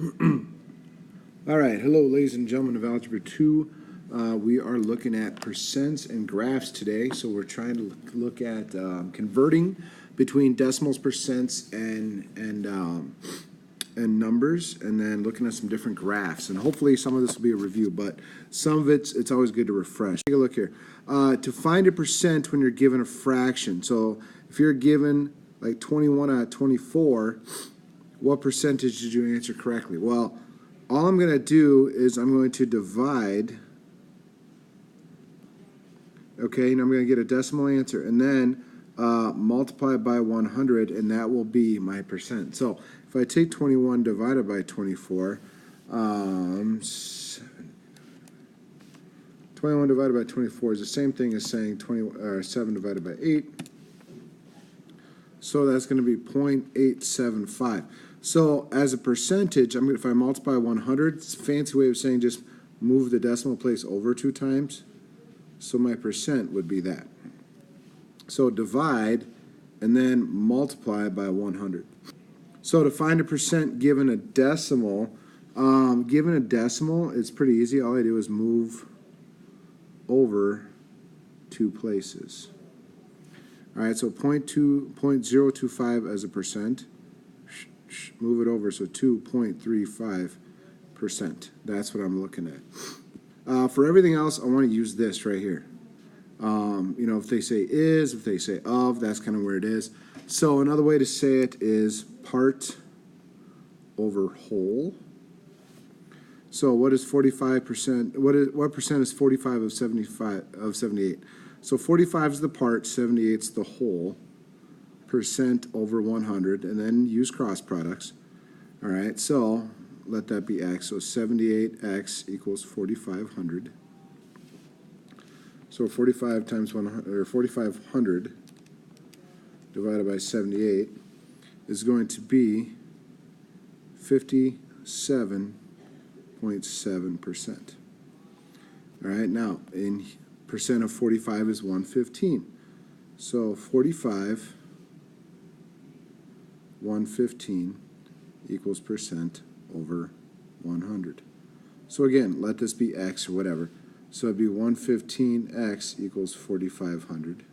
All right, hello ladies and gentlemen of Algebra 2. We are looking at percents and graphs today, so we're trying to look at converting between decimals, percents, and numbers, and then looking at some different graphs. And hopefully some of this will be a review, but some of it's always good to refresh. Take a look here. To find a percent when you're given a fraction, so if you're given like 21 out of 24, what percentage did you answer correctly? Well, all I'm going to do is I'm going to divide, okay, and I'm going to get a decimal answer, and then multiply by 100, and that will be my percent. So if I take 21 divided by 24, 21 divided by 24 is the same thing as saying 7 divided by 8. So that's going to be 0.875. So as a percentage, if I multiply 100, it's a fancy way of saying just move the decimal place over 2 times. So my percent would be that. So divide and then multiply by 100. So to find a percent given a decimal, it's pretty easy. All I do is move over 2 places. All right, so 0.025 as a percent. Move it over, so 2.35%. That's what I'm looking at. For everything else, I want to use this right here. If they say is, if they say of, that's kind of where it is. So another way to say it is part over whole. So what is 45%? What percent is 45 of 78? So 45 is the part, 78 is the whole. Percent over 100, and then use cross products. All right, so let that be x. So 78x equals 4,500. So 45 times 100, or 4,500 divided by 78 is going to be 57.7%. All right, now in percent of 45 is 115. So 115 equals percent over 100. So again, let this be x or whatever. So it'd be 115x equals 4,500.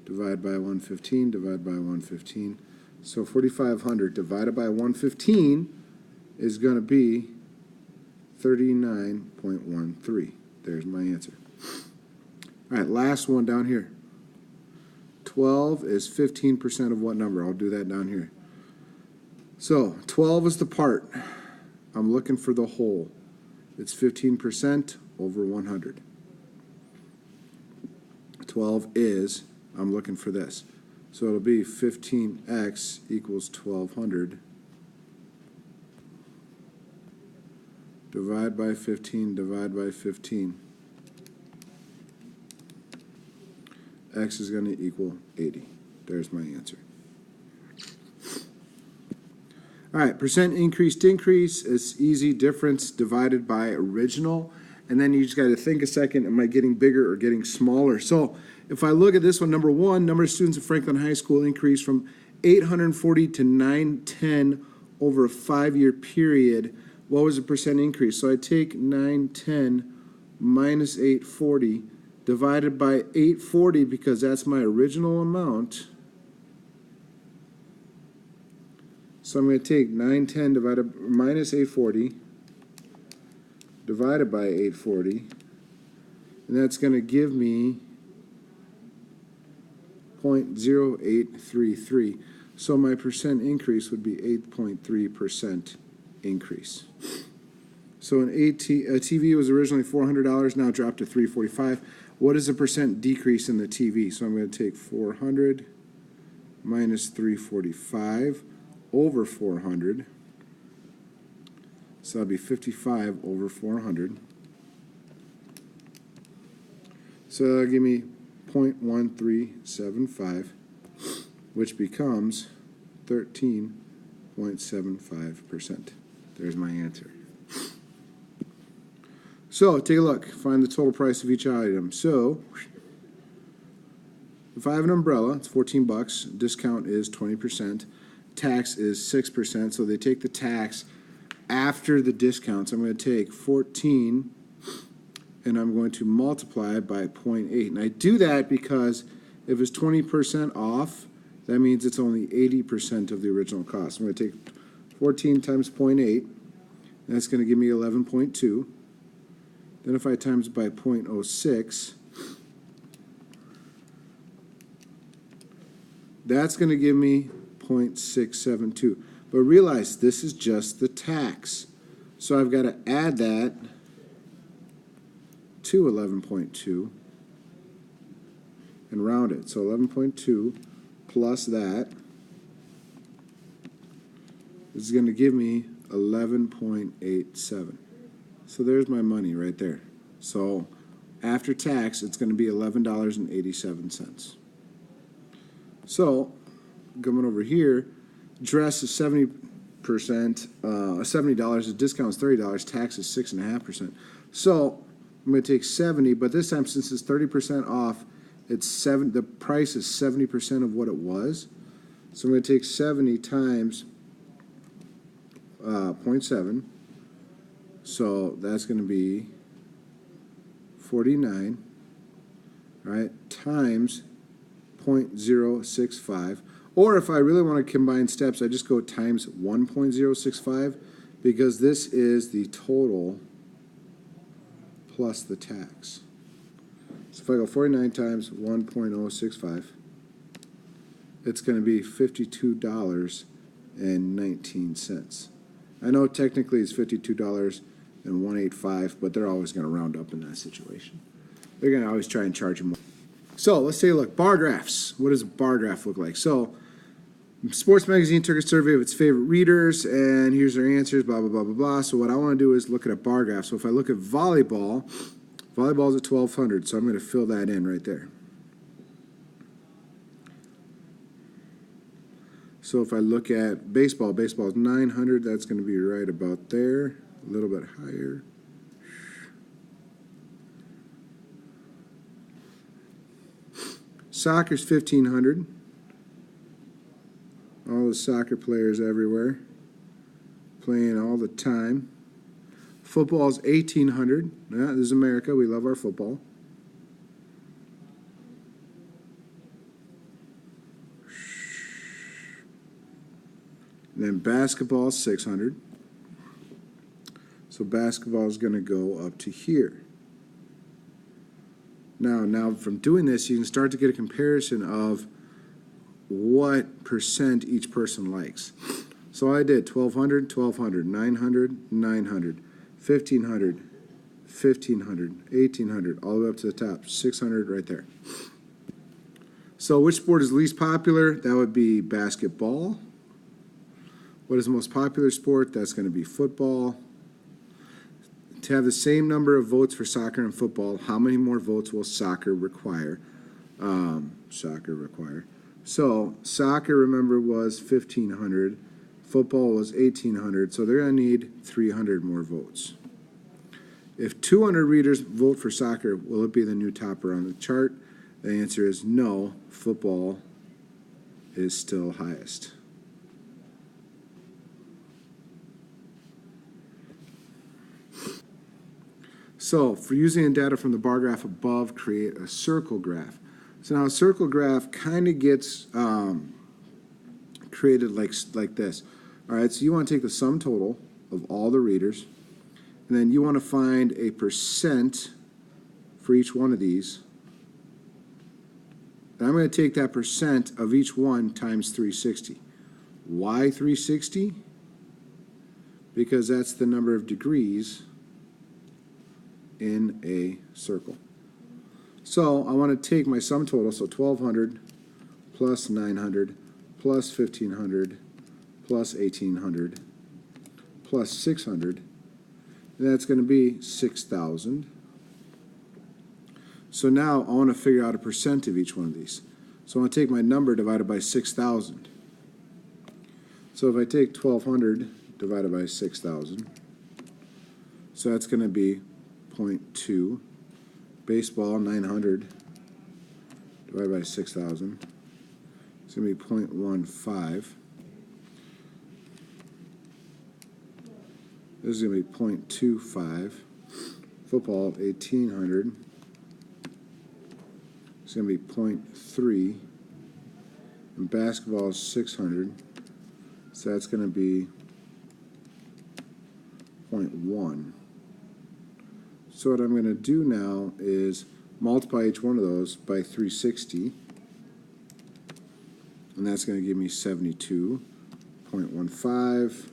Divide by 115, divide by 115. So 4,500 divided by 115 is going to be 39.13. There's my answer. All right, last one down here. 12 is 15% of what number? I'll do that down here. So 12 is the part. I'm looking for the whole. It's 15% over 100. 12 is, I'm looking for this. So it'll be 15x equals 1200. Divide by 15, divide by 15. X is going to equal 80. There's my answer. All right, percent increase, decrease is easy. Difference divided by original. And then you just got to think a second, am I getting bigger or getting smaller? So if I look at this one, number one, number of students at Franklin High School increased from 840 to 910 over a 5-year period. What was the percent increase? So I take 910 minus 840 divided by 840 because that's my original amount. So I'm going to take 910 divided minus 840 divided by 840, and that's going to give me 0.0833. So my percent increase would be 8.3% increase. So a TV was originally $400, now dropped to $345. What is the percent decrease in the TV? So I'm going to take 400 minus 345 over 400. So that'll be 55 over 400. So that'll give me 0.1375, which becomes 13.75%. There's my answer. So take a look. Find the total price of each item. So if I have an umbrella, it's $14. Discount is 20%. Tax is 6%. So they take the tax after the discounts, I'm going to take 14 and I'm going to multiply by 0.8. And I do that because if it's 20% off, that means it's only 80% of the original cost. I'm going to take 14 times 0.8. That's going to give me 11.2. Then if I times it by 0.06, that's going to give me 0.672. But realize this is just the tax. So I've got to add that to 11.2 and round it. So 11.2 plus that is going to give me 11.87. So there's my money right there. So after tax, it's going to be $11.87. So coming over here, dress is 70%, $70. The discount is $30. Tax is 6.5%. So I'm going to take 70, but this time since it's 30% off, the price is 70% of what it was. So I'm going to take 70 times 0.7. So that's going to be 49, right, times 0.065. Or if I really want to combine steps, I just go times 1.065 because this is the total plus the tax. So if I go 49 times 1.065, it's going to be $52.19. I know technically it's $52.185, but they're always going to round up in that situation. They're going to always try and charge you more. So let's take a look. Bar graphs. What does a bar graph look like? So Sports Magazine took a survey of its favorite readers, and here's their answers, blah, blah, blah, blah, blah. So what I want to do is look at a bar graph. So if I look at volleyball, volleyball is at 1,200, so I'm going to fill that in right there. So if I look at baseball, baseball is 900. That's going to be right about there, a little bit higher. Soccer's 1,500. All the soccer players everywhere, playing all the time. Football's 1,800. Yeah, this is America. We love our football. And then basketball is 600. So basketball is going to go up to here. Now from doing this, you can start to get a comparison of what percent each person likes. So I did 1,200, 1,200, 900, 900, 1,500, 1,500, 1,800, all the way up to the top, 600 right there. So which sport is least popular? That would be basketball. What is the most popular sport? That's going to be football. To have the same number of votes for soccer and football, how many more votes will soccer require? So soccer, remember, was 1,500. Football was 1,800. So they're going to need 300 more votes. If 200 readers vote for soccer, will it be the new topper on the chart? The answer is no. Football is still highest. So for using data from the bar graph above, create a circle graph. So now a circle graph kind of gets created like this. All right, so you want to take the sum total of all the readers, and then you want to find a percent for each one of these. And I'm going to take that percent of each one times 360. Why 360? Because that's the number of degrees in a circle. So I want to take my sum total, so 1,200 plus 900 plus 1,500 plus 1,800 plus 600, and that's going to be 6,000. So now I want to figure out a percent of each one of these. So I want to take my number divided by 6,000. So if I take 1,200 divided by 6,000, so that's going to be 0.2. Baseball, 900 divided by 6,000. It's going to be 0.15. This is going to be 0.25. Football, 1800. It's going to be 0.3. And basketball is 600. So that's going to be 0.1. So what I'm going to do now is multiply each one of those by 360. And that's going to give me 72.15.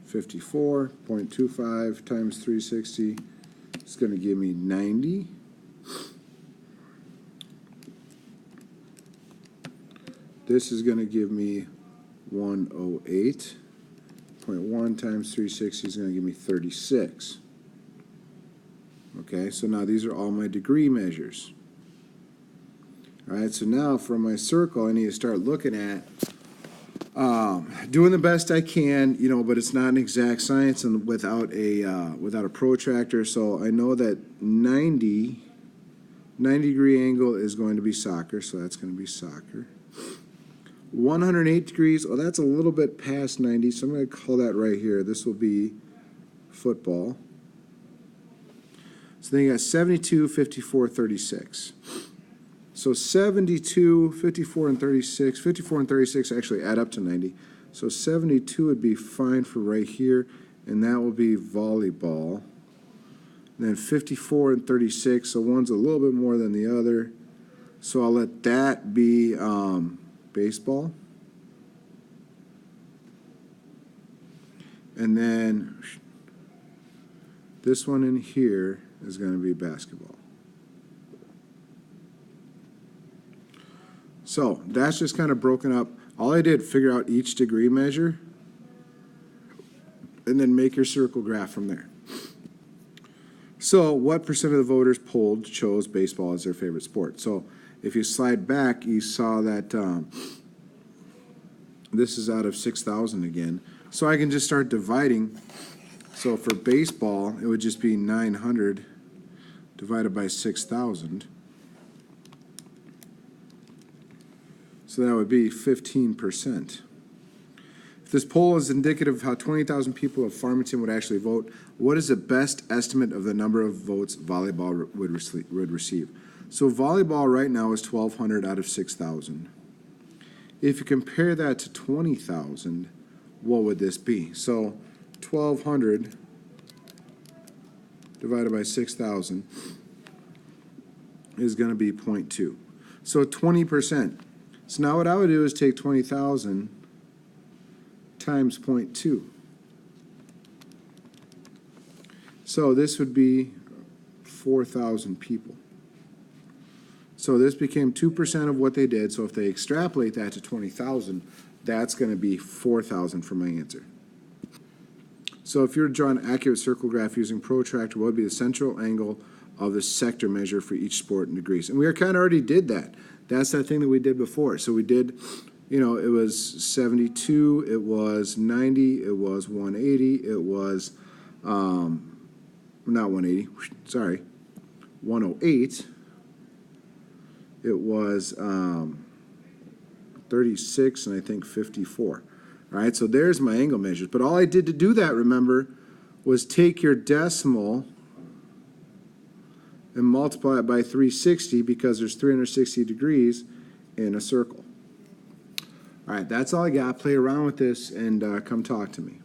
54.25 times 360 is going to give me 90. This is going to give me 108.1 times 360 is going to give me 36. Okay, so now these are all my degree measures. All right, so now for my circle, I need to start looking at doing the best I can, you know, but it's not an exact science and without a protractor. So I know that 90 degree angle is going to be soccer, so that's going to be soccer. 108 degrees, oh, that's a little bit past 90, so I'm going to call that right here. This will be football. So then you got 72, 54, 36. So 72, 54, and 36. 54 and 36 actually add up to 90. So 72 would be fine for right here, and that will be volleyball. And then 54 and 36, so one's a little bit more than the other. So I'll let that be baseball. And then this one in here is going to be basketball. So that's just kind of broken up. All I did, figure out each degree measure, and then make your circle graph from there. So what percent of the voters polled chose baseball as their favorite sport? So if you slide back, you saw that this is out of 6,000 again. So I can just start dividing. So for baseball, it would just be 900 divided by 6,000. So that would be 15%. If this poll is indicative of how 20,000 people of Farmington would actually vote, what is the best estimate of the number of votes volleyball would receive? So volleyball right now is 1,200 out of 6,000. If you compare that to 20,000, what would this be? So 1,200 divided by 6,000 is going to be 0.2. So 20%. So now what I would do is take 20,000 times 0.2. So this would be 4,000 people. So this became 2% of what they did. So if they extrapolate that to 20,000, that's going to be 4,000 for my answer. So if you were to draw an accurate circle graph using protractor, what would be the central angle of the sector measure for each sport in degrees? And we kind of already did that. That's that thing that we did before. So we did, you know, it was 72, it was 90, it was 180, it was, not 180, sorry, 108. It was 36 and I think 54. All right, so there's my angle measures. But all I did to do that, remember, was take your decimal and multiply it by 360 because there's 360 degrees in a circle. All right, that's all I got. Play around with this and come talk to me.